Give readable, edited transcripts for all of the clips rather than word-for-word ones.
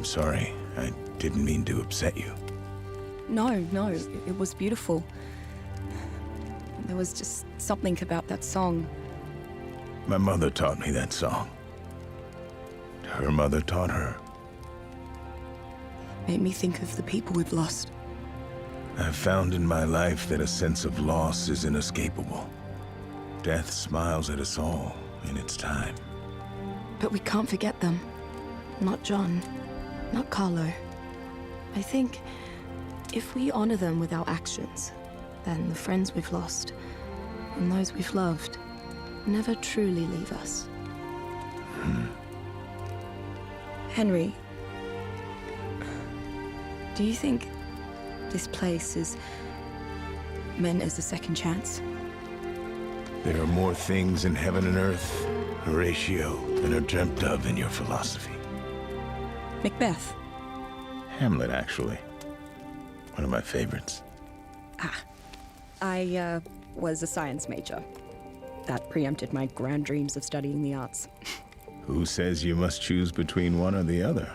sorry. I didn't mean to upset you. No, it was beautiful. There was just something about that song. My mother taught me that song. Her mother taught her. Made me think of the people we've lost. I've found in my life that a sense of loss is inescapable. Death smiles at us all in its time. But we can't forget them. Not John. Not Carlo. I think if we honor them with our actions, then the friends we've lost and those we've loved never truly leave us. Henry, do you think this place is meant as a second chance? There are more things in heaven and earth, Horatio, than are dreamt of in your philosophy. Macbeth. Hamlet, actually. One of my favorites. I was a science major. That preempted my grand dreams of studying the arts. Who says you must choose between one or the other?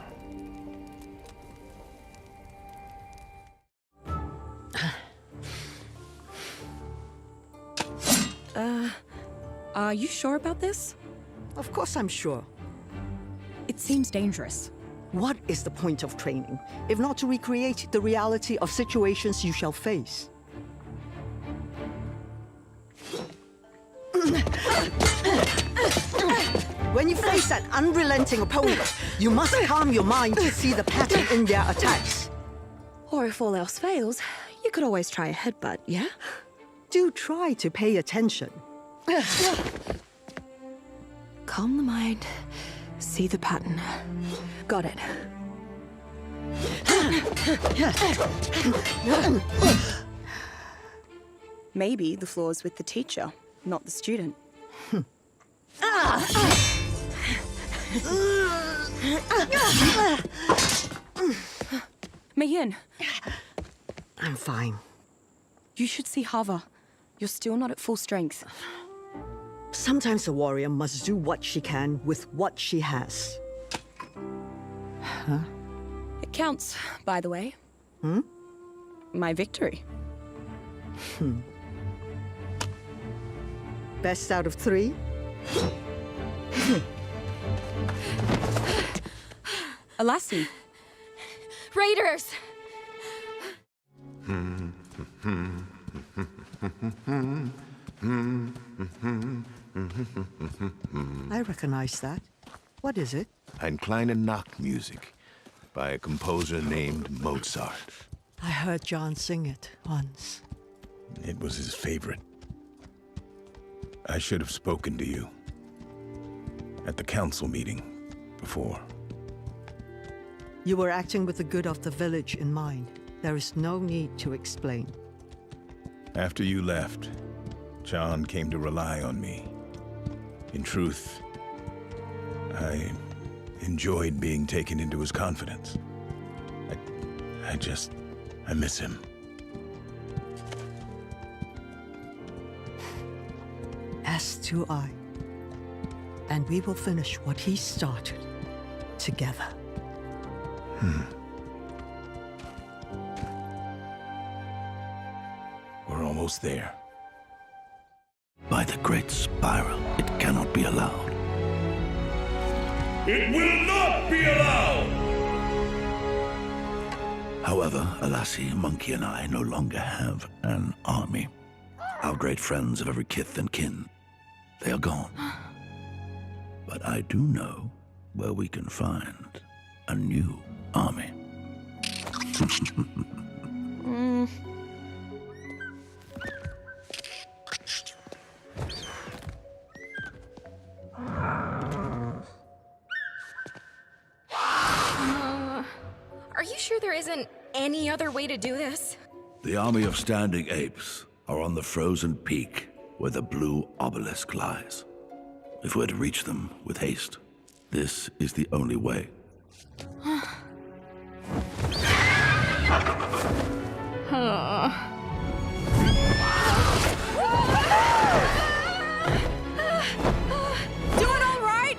Are you sure about this? Of course I'm sure. It seems dangerous. What is the point of training, if not to recreate the reality of situations you shall face? When you face an unrelenting opponent, you must calm your mind to see the pattern in their attacks. Or if all else fails, you could always try a headbutt, yeah? Do try to pay attention. Calm the mind, see the pattern. Got it. Maybe the flaw is with the teacher, not the student. Mayhin, I'm fine. you should see Hava. You're still not at full strength. Sometimes a warrior must do what she can with what she has. It counts, by the way. My victory. Best out of 3? Alassi. Raiders! I recognize that. What is it? Ein kleine Nachtmusik by a composer named Mozart. I heard John sing it once. It was his favorite. I should have spoken to you at the council meeting before. You were acting with the good of the village in mind. There is no need to explain. After you left, John came to rely on me. In truth, I enjoyed being taken into his confidence. I miss him. As do I. And we will finish what he started together. We're almost there. By the great spiral, it cannot be allowed. It will not be allowed! However, Alassi, Monkey, and I no longer have an army. Our great friends of every kith and kin, they are gone. But I do know where we can find a new army. Are you sure there isn't any other way to do this? The army of standing apes are on the frozen peak where the blue obelisk lies. If we're to reach them with haste, this is the only way. Doing all right?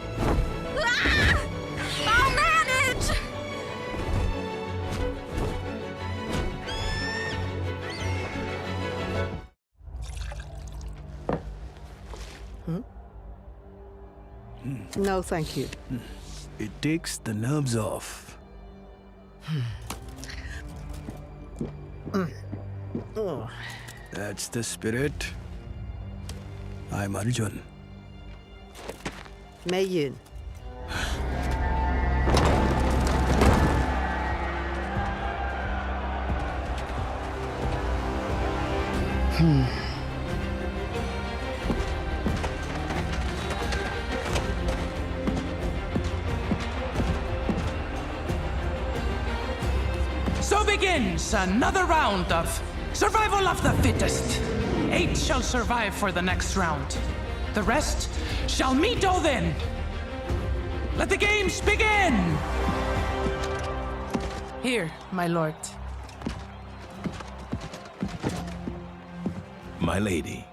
I'll manage! No, thank you. It takes the nerves off. That's the spirit. I'm Arjun. Mei Yin. So begins another round of survival of the fittest. 8 shall survive for the next round. The rest shall meet Odin. Let the games begin! Here, my lord. My lady.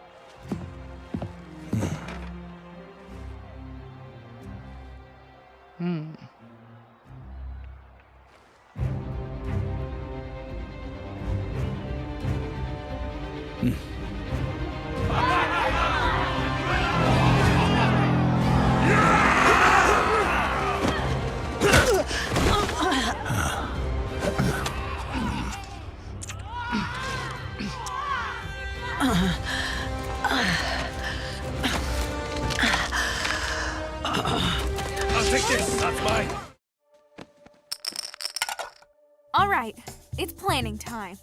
I'll take this. That's mine. All right, it's planning time.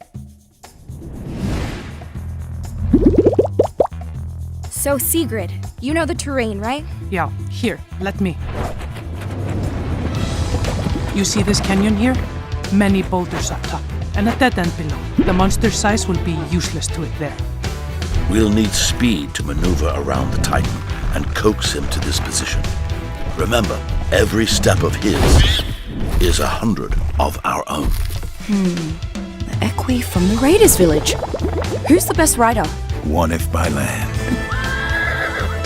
So, Sigrid, you know the terrain, right? Yeah, here, let me. You see this canyon here? Many boulders up top, and a dead end below. The monster size will be useless to it there. We'll need speed to maneuver around the Titan and coax him to this position. Remember, every step of his is 100 of our own. The Equi from the Raiders village. Who's the best rider? One if by land.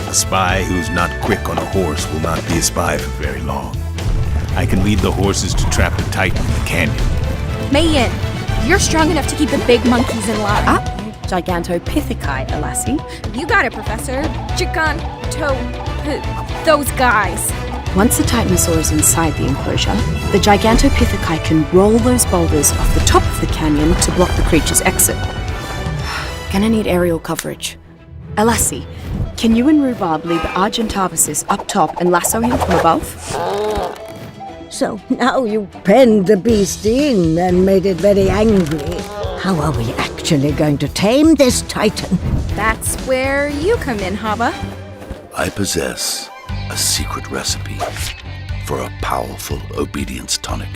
A spy who's not quick on a horse will not be a spy for very long. I can lead the horses to trap the Titan in the canyon. Mei Yin, you're strong enough to keep the big monkeys in line. Gigantopithecai, Alassi. You got it, Professor. Those guys. Once the Titanosaur is inside the enclosure, the Gigantopithecai can roll those boulders off the top of the canyon to block the creature's exit. Gonna need aerial coverage. Alassi, can you and Rhubarb lead the Argentavis up top and lasso him from above? So now you've penned the beast in and made it very angry. How are we actually going to tame this Titan? That's where you come in, Haba. I possess a secret recipe for a powerful obedience tonic,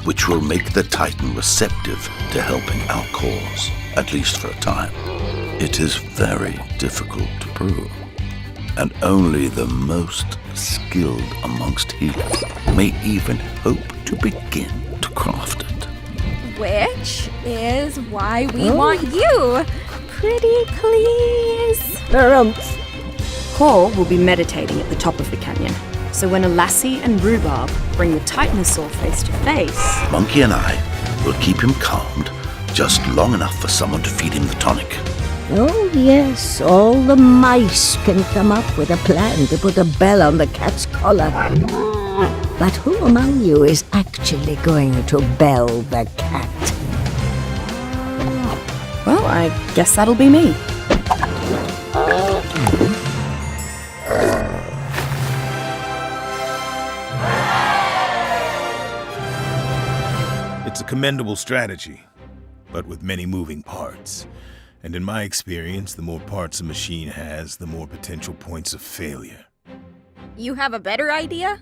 which will make the Titan receptive to helping our cause, at least for a time. It is very difficult to brew, and only the most skilled amongst healers may even hope to begin to craft it. Which is why we want you. Pretty please. Hor will be meditating at the top of the canyon, so when Alassi and Rhubarb bring the Titanosaur face to face... Monkey and I will keep him calmed just long enough for someone to feed him the tonic. Oh yes, all the mice can come up with a plan to put a bell on the cat's collar. But who among you is actually going to bell the cat? Well, I guess that'll be me. It's a commendable strategy, but with many moving parts. And in my experience, the more parts a machine has, the more potential points of failure. You have a better idea?